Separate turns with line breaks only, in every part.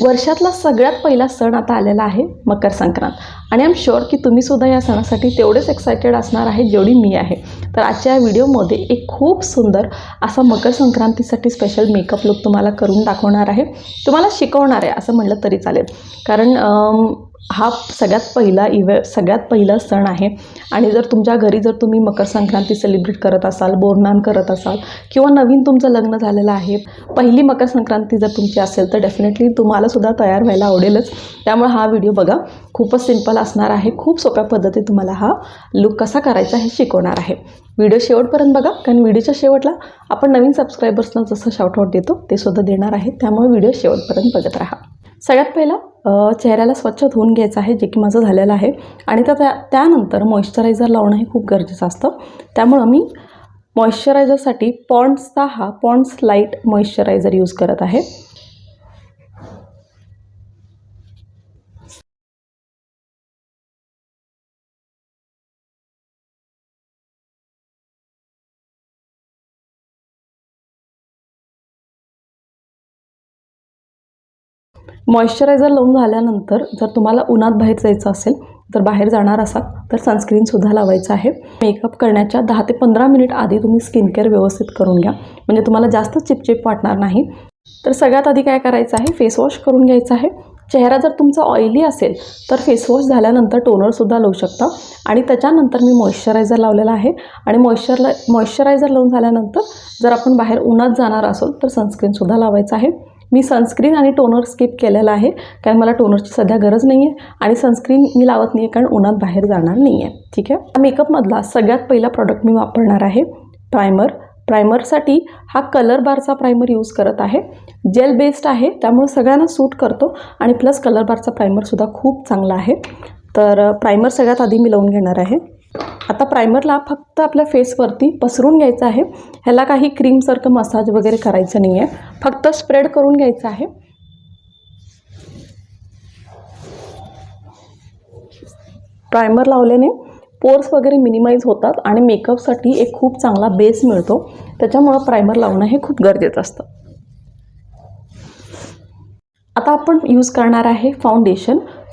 वर्षातला सगळ्यात पहिला सण आता आलेला आहे मकर संक्रांत आणि आय एम शुअर की तुम्हीसुद्धा या सणासाठी तेवढेच एक्सायटेड असणार आहे जेवढी मी आहे. तर आजच्या या व्हिडिओमध्ये एक खूप सुंदर असा मकर संक्रांतीसाठी स्पेशल मेकअप लुक तुम्हाला करून दाखवणार आहे, तुम्हाला शिकवणार आहे असं म्हटलं तरी चालेल. कारण हा सगळ्यात पहिला सण आहे आणि जर तुमच्या घरी जर तुम्ही मकर संक्रांती सेलिब्रेट करत असाल, बोरनान करत असाल किंवा नवीन तुमचं लग्न झालेलं आहे, पहिली मकर संक्रांती जर तुमची असेल तर डेफिनेटली तुम्हालासुद्धा तयार व्हायला आवडेलच. त्यामुळे हा व्हिडिओ बघा, खूपच सिंपल असणार आहे. खूप सोप्या पद्धतीने तुम्हाला हा लुक कसा करायचा हे शिकवणार आहे. व्हिडिओ शेवटपर्यंत बघा, कारण व्हिडिओच्या शेवटला आपण नवीन सबस्क्रायबर्सना जसं शाउटआउट देतो ते सुद्धा देणार आहे. त्यामुळे व्हिडिओ शेवटपर्यंत बघत राहा. सगळ्यात पहिला चेहऱ्याला स्वच्छ धुवून घ्यायचं आहे, जे की माझं झालेलं आहे. आणि त्यानंतर मॉइश्चरायझर लावणं हे खूप गरजेचं असतं. त्यामुळं मी मॉइश्चरायझरसाठी पॉन्ड्स लाईट मॉइश्चरायझर यूज करत आहे. मॉइश्चरायझर लावून झाल्यानंतर जर तुम्हाला उन्हात बाहेर जायचं असेल, तर बाहेर जाणार असाल तर सनस्क्रीनसुद्धा लावायचं आहे. मेकअप करण्याच्या 10 ते 15 मिनिट आधी तुम्ही स्किन केअर व्यवस्थित करून घ्या, म्हणजे तुम्हाला जास्त चिपचिप वाटणार नाही. तर सगळ्यात आधी काय करायचं आहे, फेस वॉश करून घ्यायचं आहे. चेहरा जर तुमचा ऑइली असेल तर फेस वॉश झाल्यानंतर टोनरसुद्धा लावू शकता आणि त्याच्यानंतर मी मॉइश्चरायझर लावलेला आहे. आणि मॉइश्चरायझर लावून झाल्यानंतर जर आपण बाहेर उन्हात जाणार असो तर सनस्क्रीनसुद्धा लावायचं आहे. मी सनस्क्रीन आणि टोनर स्किप केलेला आहे, कारण मला टोनरची सध्या गरज नाही आहे आणि सनस्क्रीन मी लावत नाही आहे, कारण उन्हात बाहेर जाणार नाही आहे. ठीक आहे. मेकअपमधला सगळ्यात पहिला प्रॉडक्ट मी वापरणार आहे प्रायमरसाठी हा कलर बारचा प्रायमर यूज करत आहे. जेल बेस्ड आहे, त्यामुळे सगळ्यांना सूट करतो आणि प्लस कलर बारचा प्रायमरसुद्धा खूप चांगला आहे. तर प्रायमर सगळ्यात आधी मी लावून घेणार आहे. आता प्रायमरला फक्त आपल्या फेसवरती पसरून घ्यायचं आहे. ह्याला काही क्रीमसारखं मसाज वगैरे करायचं नाही आहे, फक्त स्प्रेड करून घ्यायचं आहे. प्रायमर लावल्याने पोर्स वगैरे मिनिमाइज होतात आणि मेकअपसाठी एक खूप चांगला बेस मिळतो. त्याच्यामुळं प्रायमर लावणं हे खूप गरजेचं असतं. आता आपण यूज करणार आहे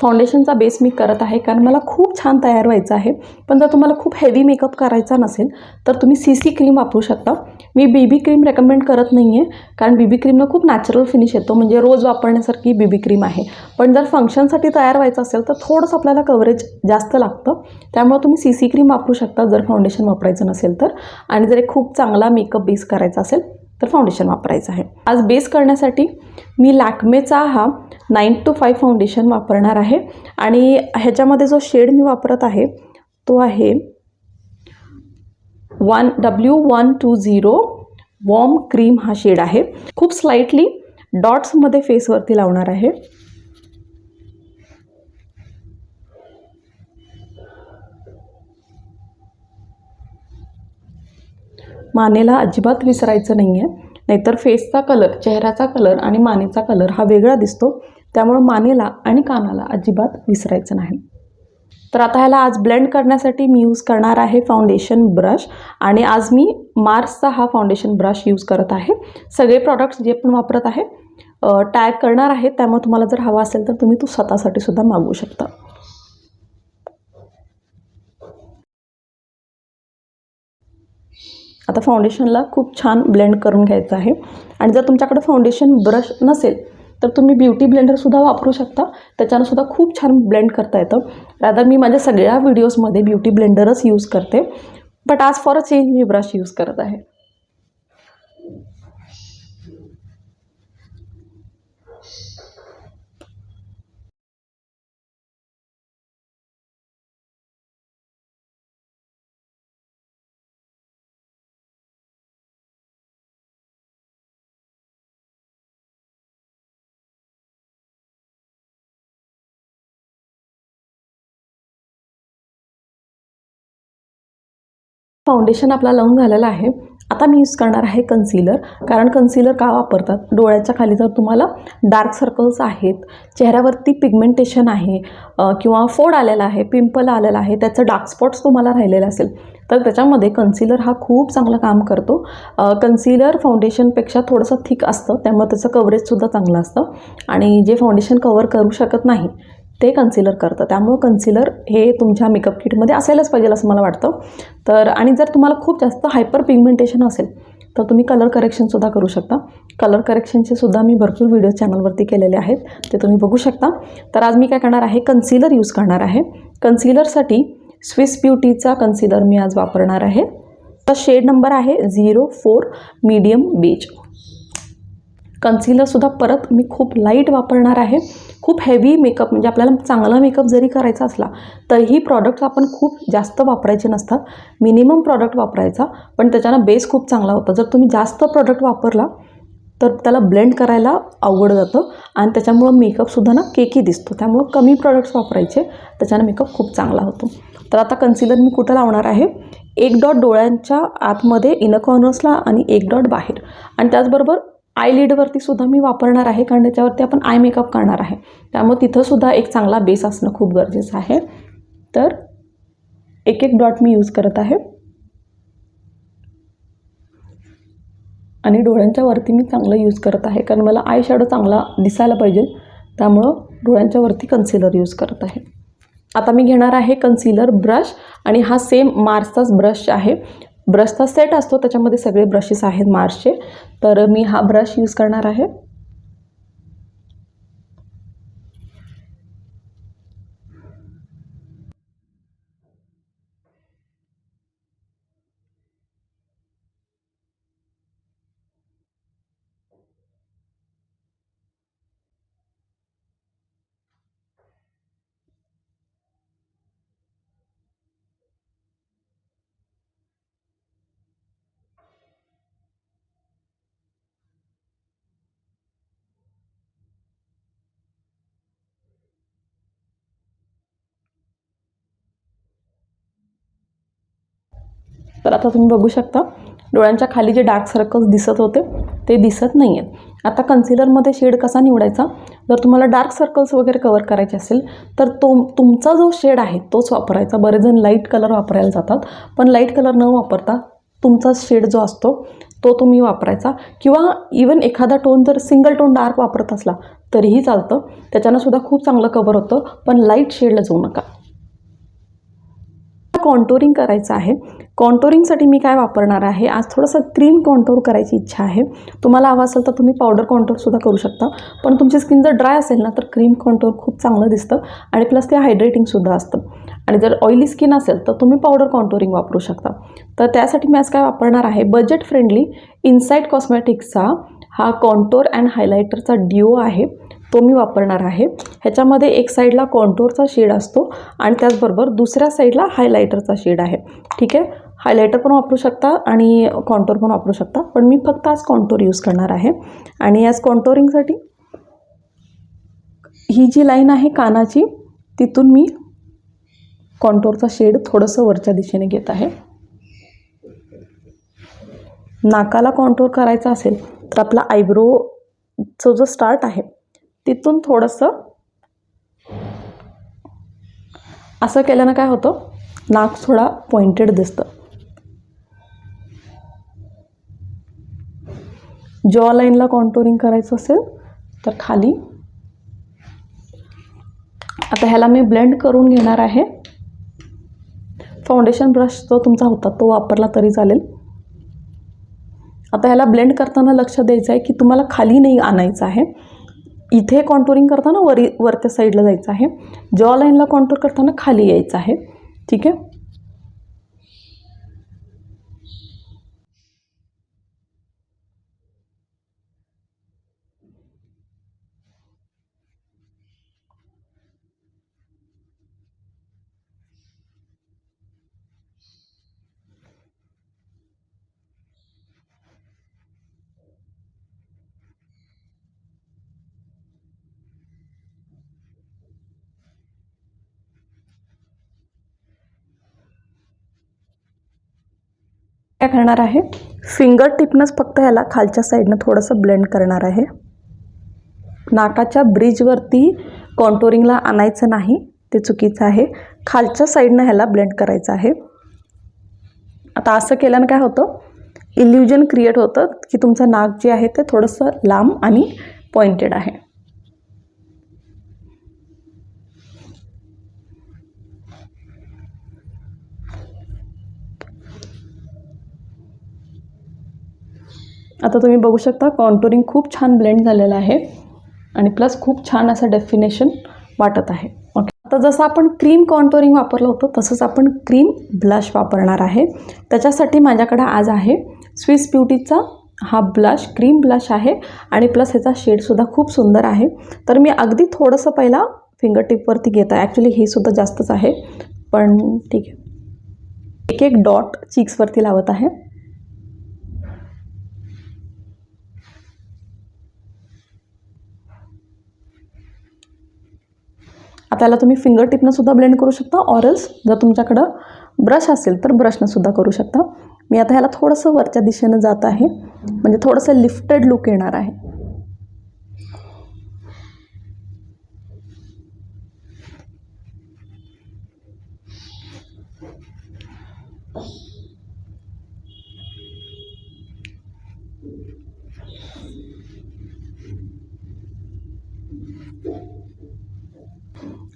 फाउंडेशनचा बेस मी करत आहे, कारण मला खूप छान तयार व्हायचं आहे. पण जर तुम्हाला खूप हेवी मेकअप करायचा नसेल तर तुम्ही CC क्रीम वापरू शकता. मी BB क्रीम रेकमेंड करत नाही आहे, कारण BB क्रीमनं खूप नॅचरल फिनिश येतो, म्हणजे रोज वापरण्यासारखी BB क्रीम आहे. पण जर फंक्शनसाठी तयार व्हायचं असेल तर थोडंसं आपल्याला कव्हरेज जास्त लागतं. त्यामुळे तुम्ही CC क्रीम वापरू शकता जर फाउंडेशन वापरायचं नसेल तर. आणि जर एक खूप चांगला मेकअप बेस करायचा असेल तर फाउंडेशन वापरायचं आहे. आज बेस करण्यासाठी मी लॅक्मेचा हा 9 to 5 फाउंडेशन वापरणार आहे आणि ह्याच्यामध्ये जो शेड मी वापरत आहे तो आहे W120 वॉर्म क्रीम हा शेड आहे. खूप स्लाइटली डॉट्समध्ये फेसवरती लावणार आहे. मानेला अजिबात विसरायचं नाही आहे, नाहीतर फेसचा कलर, चेहऱ्याचा कलर आणि मानेचा कलर हा वेगळा दिसतो. त्यामुळे मानेला आणि कानाला अजिबात विसरायचं नाही. तर आता ह्याला आज ब्लेंड करण्यासाठी मी यूज करणार आहे फाउंडेशन ब्रश आणि आज मी मार्सचा हा फाउंडेशन ब्रश यूज करत आहे. सगळे प्रॉडक्ट्स जे पण वापरत आहे टॅग करणार आहे, त्यामुळे तुम्हाला जर हवा असेल तर तुम्ही तो स्वतःसाठी सुद्धा मागवू शकता. आता फाउंडेशनला खूप छान ब्लेंड करून घ्यायचं आहे. आणि जर तुमच्याकडे फाउंडेशन ब्रश नसेल तर तुम्ही ब्युटी ब्लेंडरसुद्धा वापरू शकता, त्याच्यानंसुद्धा खूप छान ब्लेंड करता येतं. रादर मी माझ्या सगळ्या व्हिडिओजमध्ये ब्युटी ब्लेंडरच यूज करते, बट आज for a change me brush use करत आहे. फाउंडेशन आपला लावून झालेला आहे आता मी यूज करणार आहे कन्सिलर. कारण कन्सिलर का वापरतात, डोळ्याच्या खाली जर तुम्हाला डार्क सर्कल्स आहेत, चेहऱ्यावरती पिगमेंटेशन आहे किंवा फोड आलेला आहे, पिंपल आलेला आहे, त्याचं डार्क स्पॉट्स तुम्हाला राहिलेलं असेल तर त्याच्यामध्ये कन्सिलर हा खूप चांगलं काम करतो. कन्सिलर फाउंडेशनपेक्षा थोडंसं थिक असतं, त्यामुळे त्याचं कव्हरेजसुद्धा चांगलं असतं आणि जे फाउंडेशन कव्हर करू शकत नाही ते कन्सिलर करतं. त्यामुळं कन्सिलर हे तुमच्या मेकअप किटमध्ये असायलाच पाहिजे असं मला वाटतं. तर आणि जर तुम्हाला खूप जास्त हायपर पिगमेंटेशन असेल तर तुम्ही कलर करेक्शनसुद्धा करू शकता. कलर करेक्शनचे सुद्धा मी भरपूर व्हिडिओ चॅनलवरती केलेले आहेत, ते तुम्ही बघू शकता. तर आज मी काय करणार आहे, कन्सिलर यूज करणार आहे. कन्सिलरसाठी स्विस ब्युटीचा कन्सिलर मी आज वापरणार आहे. तर शेड नंबर आहे 04 मीडियम बेज. कन्सिलरसुद्धा परत मी खूप लाईट वापरणार आहे. खूप हेवी मेकअप म्हणजे आपल्याला चांगला मेकअप जरी करायचा असला तरीही प्रॉडक्ट्स आपण खूप जास्त वापरायचे नसतात. मिनिमम प्रॉडक्ट वापरायचा, पण त्याच्यानं बेस खूप चांगला होता. जर तुम्ही जास्त प्रॉडक्ट वापरला तर त्याला ब्लेंड करायला अवघड जातं आणि त्याच्यामुळं मेकअपसुद्धा ना केकी दिसतो. त्यामुळं कमी प्रॉडक्ट्स वापरायचे, त्याच्यानं मेकअप खूप चांगला होतो. तर आता कन्सिलर मी कुठं लावणार आहे, एक डॉट डोळ्यांच्या आतमध्ये इनर कॉर्नर्सला आणि एक डॉट बाहेर, आणि त्याचबरोबर आय लिडवरती सुद्धा मी वापरणार आहे. कारण त्याच्यावरती आपण आय मेकअप करणार आहे, त्यामुळे तिथंसुद्धा एक चांगला बेस असणं खूप गरजेचं आहे. तर एक एक डॉट मी यूज करत आहे आणि डोळ्यांच्या वरती मी चांगलं यूज करत आहे, कारण मला आय शॅडो चांगला दिसायला पाहिजे, त्यामुळं डोळ्यांच्या वरती कन्सिलर यूज करत आहे. आता मी घेणार आहे कन्सिलर ब्रश, आणि हा सेम मार्सचाच ब्रश आहे. ब्रशचा सेट असतो, त्याच्यामध्ये सगळे ब्रशेस आहेत मार्सचे. तर मी हा ब्रश यूज करणार आहे. तर आता तुम्ही बघू शकता डोळ्यांच्या खाली जे डार्क सर्कल्स दिसत होते ते दिसत नाही आहेत. आता कन्सिलरमध्ये शेड कसा निवडायचा, जर तुम्हाला डार्क सर्कल्स वगैरे कवर करायचे असेल तर तुमचा जो शेड आहे तोच वापरायचा. बरेच जण लाईट कलर वापरायला जातात, पण लाईट कलर न वापरता तुमचा शेड जो असतो तो तुम्ही वापरायचा. किंवा इवन एखादा टोन जर सिंगल टोन डार्क वापरत असला तरीही चालतं, त्याच्यानंसुद्धा खूप चांगलं कवर होतं, पण लाईट शेडला जाऊ नका. कॉन्टोरिंग करायचं आहे. कॉन्टोरिंगसाठी मी काय वापरणार आहे, आज थोडंसं क्रीम कॉन्टोर करायची इच्छा आहे. तुम्हाला हवं असेल तर तुम्ही पावडर कॉन्टोरसुद्धा करू शकता, पण तुमची स्किन जर ड्राय असेल ना तर क्रीम कॉन्टोर खूप चांगलं दिसतं आणि प्लस ते हायड्रेटिंगसुद्धा असतं. आणि जर ऑइली स्किन असेल तर तुम्ही पावडर कॉन्टोरिंग वापरू शकता. तर त्यासाठी मी आज काय वापरणार आहे, बजेट फ्रेंडली इनसाईट कॉस्मेटिक्सचा हा कॉन्टोर अँड हायलायटरचा ड्युओ आहे, तो मी वापरणार आहे. ह्याच्यामध्ये एक साईडला कॉन्टोरचा शेड असतो आणि त्याचबरोबर दुसऱ्या साईडला हायलायटरचा शेड आहे. ठीक आहे, हायलायटर पण वापरू शकता आणि कॉन्टोर पण वापरू शकता, पण मी फक्त आज कॉन्टोर यूज करणार आहे. आणि आज कॉन्टोरिंगसाठी ही जी लाईन आहे कानाची, तिथून मी कॉन्टोरचा शेड थोडंसं वरच्या दिशेने घेत आहे. नाकाला कॉन्टोर करायचा असेल तर आपला आयब्रोचा जो स्टार्ट आहे तिथून थोडंसं असं केल्यानं काय होतं, नाक थोडा पॉइंटेड दिसतं. जॉ लाईनला कॉन्टोरिंग करायचं असेल तर खाली. आता ह्याला मी ब्लेंड करून घेणार आहे. फाउंडेशन ब्रश जो तुमचा होता तो वापरला तरी चालेल. आता ह्याला ब्लेंड करताना लक्ष द्यायचं आहे की तुम्हाला खाली नाही आणायचं आहे. इथे कॉन्टोरिंग करताना वरच्या साईडला जायचं आहे. जॉ लाईनला कॉन्टोर करताना खाली यायचं आहे. ठीक आहे. काय करणार आहे, फिंगर टिपनंच फक्त ह्याला खालच्या साईडनं थोडंसं ब्लेंड करणार आहे. नाकाच्या ब्रिजवरती कॉन्टोरिंगला आणायचं नाही, ते चुकीचं आहे. खालच्या साईडनं ह्याला ब्लेंड करायचं आहे. आता असं केल्यानं काय होतं, इल्युजन क्रिएट होतं की तुमचं नाक जे आहे ते थोडंसं लांब आणि पॉइंटेड आहे. आता तुम्ही बघू शकता कॉन्टोरिंग खूप छान ब्लेंड झालेलं आहे आणि प्लस खूप छान असं डेफिनेशन वाटत आहे. ओके, आता जसं आपण क्रीम कॉन्टोरिंग वापरलं होतं तसंच आपण क्रीम ब्लश वापरणार आहे. त्याच्यासाठी माझ्याकडे आज आहे स्विस ब्युटीचा हा ब्लश, क्रीम ब्लश आहे आणि प्लस ह्याचा शेडसुद्धा खूप सुंदर आहे. तर मी अगदी थोडंसं पहिला फिंगर टिपवरती घेत आहे. ॲक्च्युली हे सुद्धा जास्तच आहे, पण ठीक आहे. एक एक डॉट चीक्सवरती लावत आहे. आता याला तुम्ही फिंगर टिपनं सुद्धा ब्लेंड करू शकता, ऑरल्स जर तुमच्याकडं ब्रश असेल तर ब्रशनं सुद्धा करू शकता. मी आता ह्याला थोडंसं वरच्या दिशेनं जात आहे, म्हणजे थोडंसं लिफ्टेड लुक येणार आहे.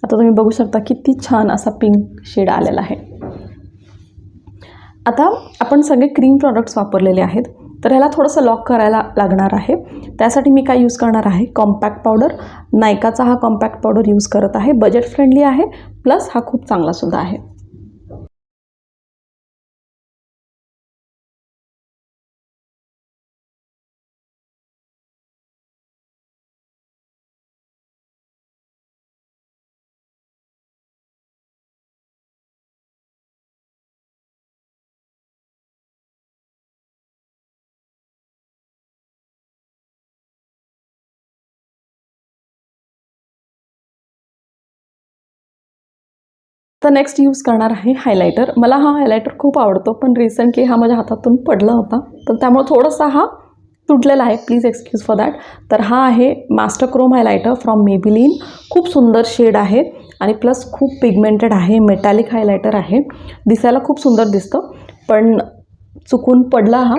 आता तुम्ही बघू शकता किती छान असा पिंक शेड आलेला आहे. आता आपण सगळे क्रीम प्रॉडक्ट्स वापरलेले आहेत, तर ह्याला थोडंसं लॉक करायला लागणार आहे. त्यासाठी मी काय यूज करणार आहे, कॉम्पॅक्ट पावडर. नायकाचा हा कॉम्पॅक्ट पावडर यूज करत आहे. बजेट फ्रेंडली आहे, प्लस हा खूप चांगलासुद्धा आहे. तर नेक्स्ट यूज करणार आहे हायलायटर. मला हा हायलायटर खूप आवडतो, पण रिसेंटली हा माझ्या हातातून पडला होता, तर त्यामुळे थोडासा हा तुटलेला आहे. Please excuse for that. तर हा आहे master Chrome highlighter from Maybelline. खूप सुंदर शेड आहे आणि प्लस खूप पिगमेंटेड आहे. मेटॅलिक हायलायटर आहे. दिसायला खूप सुंदर दिसतं, पण चुकून पडला हा.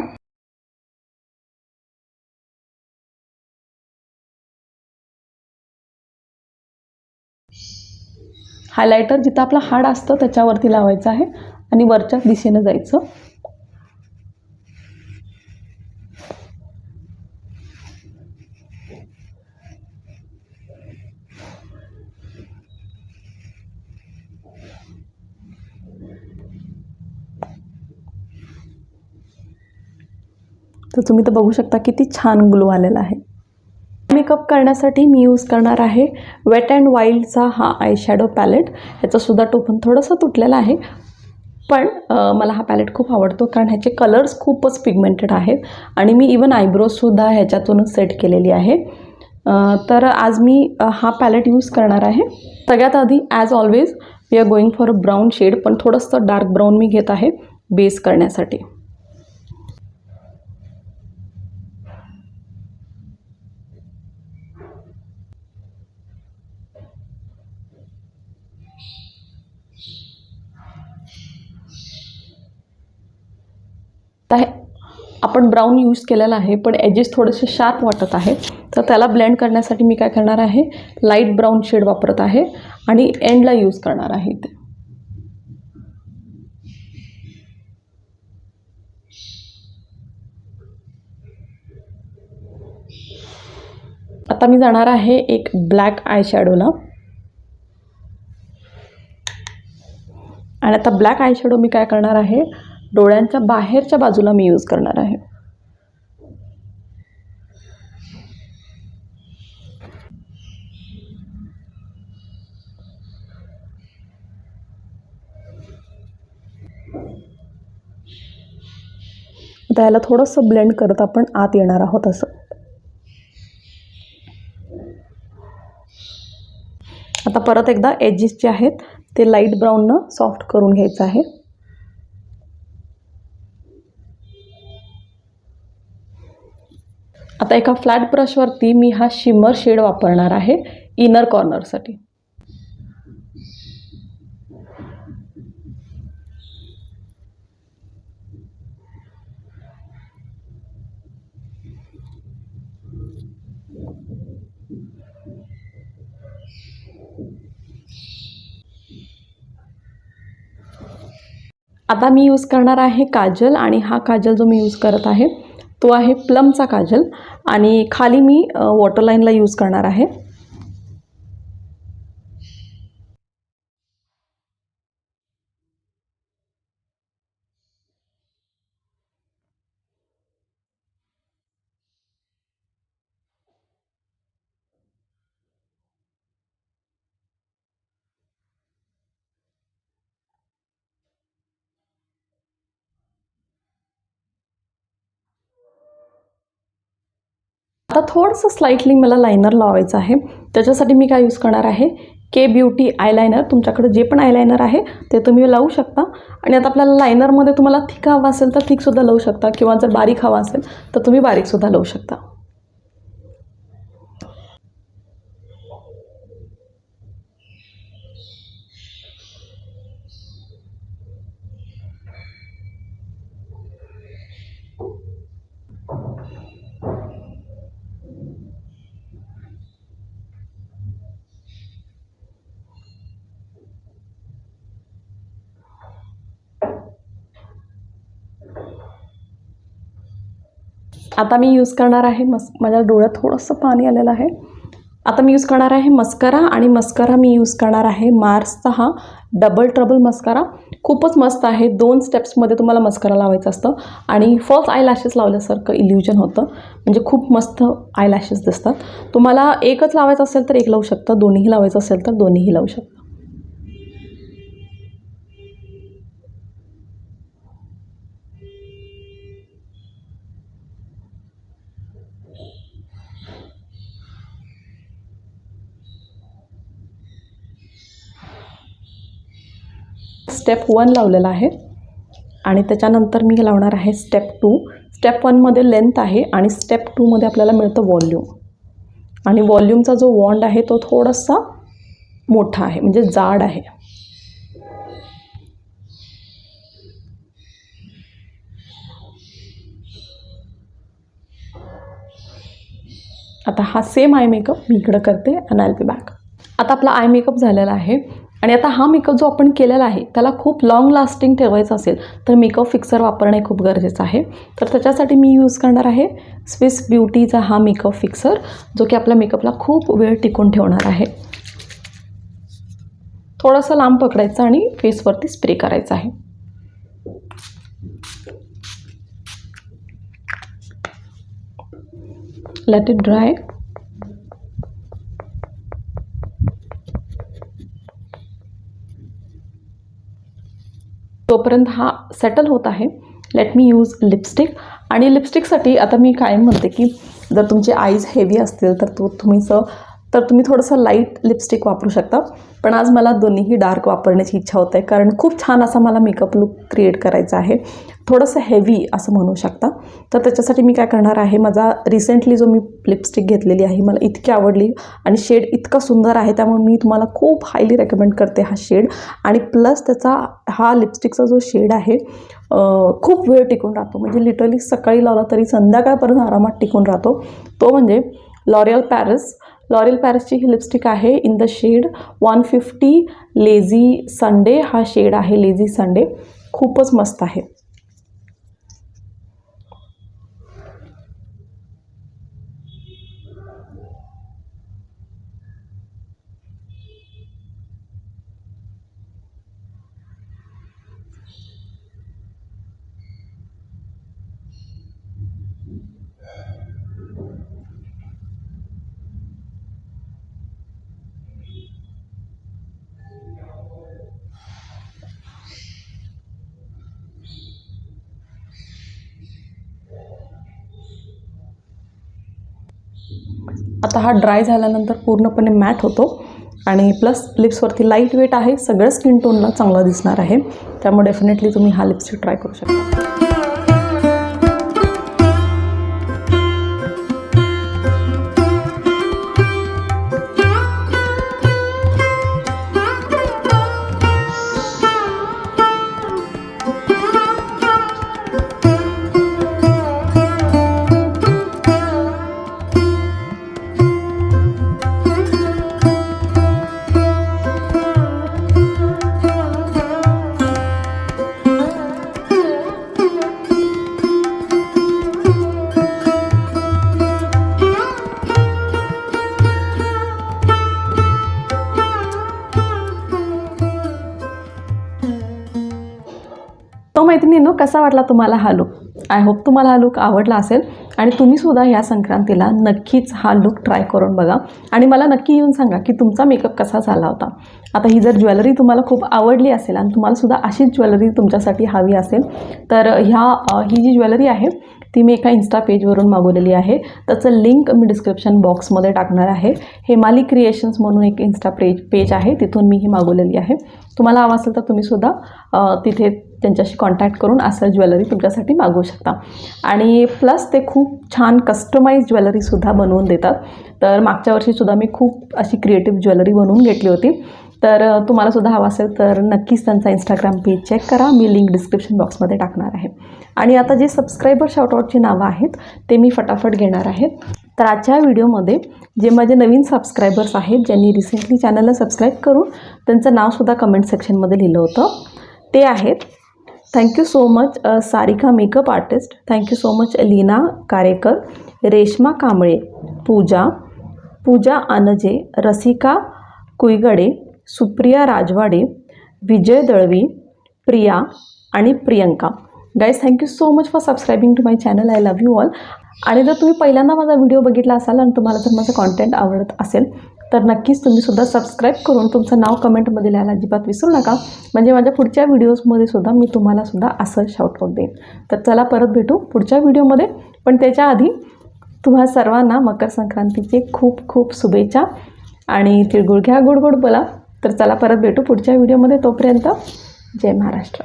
हायलायटर जिथं आपलं हाड असतं त्याच्यावरती लावायचं आहे आणि वरच्या दिशेनं जायचं. तर तुम्ही तर बघू शकता किती छान ग्लो आलेला आहे. मेकअप करण्यासाठी मी यूज करणार आहे वेट अँड वाईल्डचा हा आय शॅडो पॅलेट. ह्याचंसुद्धा टोपण थोडंसं तुटलेलं आहे, पण मला हा पॅलेट खूप आवडतो कारण ह्याचे कलर्स खूपच पिगमेंटेड आहेत आणि मी इवन आयब्रोजसुद्धा ह्याच्यातूनच सेट केलेली आहे. तर आज मी हा पॅलेट यूज करणार आहे. सगळ्यात आधी as always we are going for a brown shade, पण थोडंसं डार्क ब्राऊन मी घेत आहे बेस करण्यासाठी. तर आपण ब्राऊन यूज केलेला आहे, पण एजेस थोडेसे शार्प वाटत आहेत, तर त्याला ब्लेंड करण्यासाठी मी काय करणार आहे, लाईट ब्राऊन शेड वापरत आहे आणि एंडला यूज करणार आहे ते. आता मी जाणार आहे एक ब्लॅक आय शॅडोला आणि आता ब्लॅक आय शॅडो मी काय करणार आहे, डोळ्यांच्या बाहेरच्या बाजूला मी यूज करणार आहे. आता याला थोडंसं ब्लेंड करत आपण आत येणार आहोत असं. आता परत एकदा एजेस जे आहेत ते लाईट ब्राऊननं सॉफ्ट करून घ्यायचं आहे. आता एका फ्लॅट ब्रशवरती मी हा शिमर शेड वापरणार आहे इनर कॉर्नरसाठी. आता मी यूज करणार आहे काजल, आणि हा काजल जो मी यूज करत आहे तो आहे प्लमचा काजल, आणि खाली मी वॉटरलाईनला यूज करणार आहे. आता थोडंसं स्लाइटली मला लायनर लावायचं आहे. त्याच्यासाठी मी काय यूज करणार आहे, के ब्युटी आयलायनर. तुमच्याकडे जे पण आयलायनर आहे ते तुम्ही लावू शकता. आणि आता आपल्याला लायनरमध्ये तुम्हाला थिक हवा असेल तर थिकसुद्धा लावू शकता, किंवा जर बारीक हवा असेल तर तुम्ही बारीकसुद्धा लावू शकता. आता मी यूज करणार आहे माझ्या डोळ्यात थोडंसं पाणी आलेलं आहे. आता मी यूज करणार आहे मस्कारा, आणि मस्कारा मी यूज करणार आहे मार्सचा हा डबल ट्रबल मस्कारा. खूपच मस्त आहे. 2 स्टेप्समध्ये तुम्हाला मस्कारा लावायचं असतं, आणि फॉल्स आय लॅशेस लावल्यासारखं इल्युजन होतं, म्हणजे खूप मस्त आय लॅशेस दिसतात. तुम्हाला एकच लावायचं असेल तर एक लावू शकता, दोन्हीही लावायचं असेल तर दोन्हीही लावू शकता. स्टेप 1 लावलेला आहे, आणि त्याच्यानंतर मी लावणार आहे स्टेप 2. स्टेप 1मध्ये लेंथ आहे, आणि स्टेप 2मध्ये आपल्याला मिळतं वॉल्यूम. आणि वॉल्यूमचा जो वॉन्ड आहे तो थोडासा मोठा आहे, म्हणजे जाड आहे. आता हा सेम आय मेकअप मी इकडं करते, आणि आय विल बी बॅक. आता आपला आय मेकअप झालेला आहे, आणि आता हा मेकअप जो आपण केलेला आहे त्याला खूप लाँग लास्टिंग ठेवायचं असेल तर मेकअप फिक्सर वापरणे खूप गरजेचं आहे. तर त्याच्यासाठी मी यूज करणार आहे स्विस ब्युटीचा हा मेकअप फिक्सर, जो की आपल्या मेकअपला खूप वेळ टिकून ठेवणार आहे. थोडंसं लांब पकडायचं आणि फेसवरती स्प्रे करायचं आहे. Let it dry. तोपर्यंत हा सेटल होत आहे. Let me use lipstick. आणि लिपस्टिकसाठी आता मी कायम म्हणते की जर तुमचे आईज हेवी असतील तर तुम्ही थोडंसं लाईट लिपस्टिक वापरू शकता. पण आज मला दोन्हीही डार्क वापरण्याची इच्छा होते, कारण खूप छान असा मला मेकअप लुक क्रिएट करायचा आहे, थोडंसं हेवी असं म्हणू शकता. तर त्याच्यासाठी मी काय करणार आहे, माझा रिसेंटली जो मी लिपस्टिक घेतलेली आहे मला इतकी आवडली, आणि शेड इतका सुंदर आहे, त्यामुळे मी तुम्हाला खूप हायली रेकमेंड करते हा शेड. आणि प्लस त्याचा हा लिपस्टिकचा जो शेड आहे खूप वेळ टिकून राहतो, म्हणजे लिटरली सकाळी लावला तरी संध्याकाळपर्यंत आरामात टिकून राहतो. तो म्हणजे लॉरियल पॅरिसची ही लिपस्टिक आहे in the shade 150 lazy Sunday. हा शेड आहे लेझी संडे, खूपच मस्त आहे. आता हा ड्राय झाल्यानंतर पूर्णपणे मॅट होतो, आणि प्लस लिप्सवरती लाईट वेट आहे, सगळं स्किन टोनला चांगला दिसणार आहे. त्यामुळे डेफिनेटली तुम्ही हा लिपस्टिक ट्राय करू शकता. मैत्रिणींनो, कसा वाटला तुम्हाला हा लूक? आय होप तुम्हाला हा लूक आवडला असेल आणि तुम्हीसुद्धा ह्या संक्रांतीला नक्कीच हा लूक ट्राय करून बघा आणि मला नक्की येऊन सांगा की तुमचा मेकअप कसा झाला होता. आता ही जर ज्वेलरी तुम्हाला खूप आवडली असेल आणि तुम्हालासुद्धा अशीच ज्वेलरी तुमच्यासाठी हवी असेल तर ही जी ज्वेलरी आहे ती मी एका इन्स्टा पेजवरून मागवलेली आहे. त्याचं लिंक मी डिस्क्रिप्शन बॉक्समध्ये टाकणार आहे. हेमाली क्रिएशन्स म्हणून एक इन्स्टा पेज आहे, तिथून मी ही मागवलेली आहे. तुम्हाला हवं असेल तर तुम्हीसुद्धा तिथे त्यांच्याशी कॉन्टॅक्ट करून असं ज्वेलरी तुमच्यासाठी मागवू शकता. आणि प्लस ते खूप छान कस्टमाइज ज्वेलरीसुद्धा बनवून देतात. तर मागच्या वर्षीसुद्धा मी खूप अशी क्रिएटिव्ह ज्वेलरी बनवून घेतली होती. तर तुम्हालासुद्धा हवं असेल तर नक्कीच त्यांचा इंस्टाग्राम पेज चेक करा. मी लिंक डिस्क्रिप्शन बॉक्समध्ये टाकणार आहे. आणि आता जे सबस्क्रायबर शाउटआउटची नावं आहेत ते मी फटाफट घेणार आहेत. तर आजच्या व्हिडिओमध्ये जे माझे नवीन सबस्क्रायबर्स आहेत, ज्यांनी रिसेंटली चॅनलला सबस्क्राईब करून त्यांचं नावसुद्धा कमेंट सेक्शनमध्ये लिहिलं होतं, ते आहेत. Thank you so much Sarika makeup artist, thank you so much Leena Karekar, Reshma Kamble, Pooja Aanje, Rasika Kuigade, Supriya Rajwade, Vijay Dalvi, Priya आणि Priyanka. Guys, thank you so much for subscribing to my channel. I love you all. आणि जर तुम्ही पहिल्यांदा माझा व्हिडिओ बघितला असाल आणि तुम्हाला जर माझं कॉन्टेंट आवडत असेल तर नक्कीच तुम्हीसुद्धा सबस्क्राईब करून तुमचं नाव कमेंटमध्ये लिहायला अजिबात विसरू नका. म्हणजे माझ्या पुढच्या व्हिडिओजमध्ये सुद्धा मी तुम्हालासुद्धा असं शाउटआउट देईन. तर चला परत भेटू पुढच्या व्हिडिओमध्ये. पण त्याच्या आधी तुम्हा सर्वांना मकर संक्रांतीचे खूप खूप शुभेच्छा आणि तिळगुळ घ्या, गोड गोड बोला. तर चला परत भेटू पुढच्या व्हिडिओमध्ये. तोपर्यंत जय महाराष्ट्र.